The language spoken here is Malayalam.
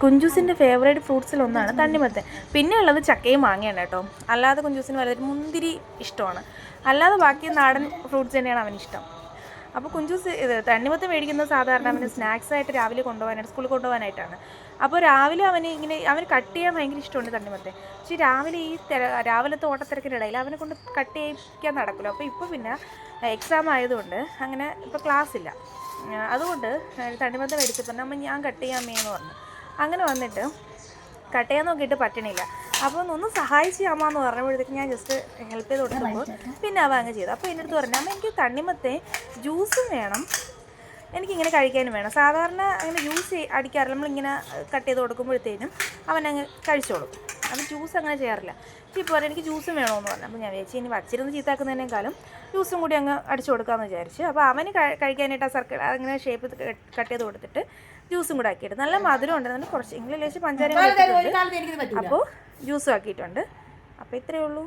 കുഞ്ചൂസിൻ്റെ ഫേവറേറ്റ് ഫ്രൂട്ട്സിലൊന്നാണ് തണ്ണിമത്തൻ. പിന്നെ ഉള്ളത് ചക്കയും മാങ്ങയാണ് കേട്ടോ. അല്ലാതെ കുഞ്ചൂസിന് വളരെ മുന്തിരി ഇഷ്ടമാണ്. അല്ലാതെ ബാക്കി നാടൻ ഫ്രൂട്ട്സ് തന്നെയാണ് അവനിഷ്ടം. അപ്പോൾ കുഞ്ചൂസ് ഇത് തണ്ണിമത്തൻ മേടിക്കുന്നത് സാധാരണ അവന് സ്നാക്സായിട്ട് രാവിലെ കൊണ്ടുപോകാനായിട്ട്, സ്കൂളിൽ കൊണ്ടുപോകാനായിട്ടാണ്. അപ്പോൾ രാവിലെ അവന് കട്ട് ചെയ്യാൻ ഭയങ്കര ഇഷ്ടമുണ്ട് തണ്ണിമത്തൻ. പക്ഷേ രാവിലെ രാവിലത്തെ ഓട്ടത്തിരക്കിനിടയിൽ അവനെ കൊണ്ട് കട്ട് ചെയ്യിക്കാൻ നടക്കില്ല. അപ്പോൾ ഇപ്പോൾ പിന്നെ എക്സാം ആയതുകൊണ്ട് അങ്ങനെ ഇപ്പോൾ ക്ലാസ്സില്ല. അതുകൊണ്ട് തണ്ണിമത്തൻ മേടിച്ചപ്പോൾ അമ്മ ഞാൻ കട്ട് ചെയ്യാൻ അമ്മയെന്ന് പറഞ്ഞു. അങ്ങനെ വന്നിട്ട് കട്ട് ചെയ്യാൻ നോക്കിയിട്ട് പറ്റണില്ല. അപ്പോൾ ഒന്ന് സഹായിച്ച് അമ്മ എന്ന് പറഞ്ഞപ്പോഴത്തേക്ക് ഞാൻ ജസ്റ്റ് ഹെൽപ്പ് ചെയ്ത് കൊടുക്കുമ്പോൾ പിന്നെ അവ അങ്ങ് ചെയ്തു. അപ്പോൾ എൻ്റെ അടുത്ത് പറഞ്ഞു അമ്മ എനിക്ക് തണ്ണിമത്തേ ജ്യൂസും വേണം, എനിക്കിങ്ങനെ കഴിക്കാനും വേണം. സാധാരണ അങ്ങനെ ജ്യൂസ് അടിക്കാറില്ല, നമ്മളിങ്ങനെ കട്ട് ചെയ്ത് കൊടുക്കുമ്പോഴത്തേനും അവനങ്ങ് കഴിച്ചോളും. അവൻ ജ്യൂസ് അങ്ങനെ ചെയ്യാറില്ല. ഇപ്പോൾ എനിക്ക് ജ്യൂസും വേണമെന്ന് പറഞ്ഞു. അപ്പോൾ ഞാൻ വിചാരിച്ചു ഇനി വച്ചിരുന്ന് ചീത്താക്കുന്നതിനേക്കാളും ജ്യൂസും കൂടി അങ്ങ് അടിച്ചു കൊടുക്കാമെന്ന് വിചാരിച്ചു. അപ്പോൾ അവന് കഴിക്കാനായിട്ട് ആ സർക്കിൾ അങ്ങനെ ഷേപ്പ് കട്ട് ചെയ്ത് കൊടുത്തിട്ട് ജ്യൂസും കൂടെ ആക്കിയിട്ട് നല്ല മധുരം ഉണ്ടായിരുന്നു. കുറച്ച് ഇംഗ്ലീഷ് പഞ്ചാര അപ്പോൾ ജ്യൂസും ആക്കിയിട്ടുണ്ട്. അപ്പോൾ ഇത്രയേ ഉള്ളൂ.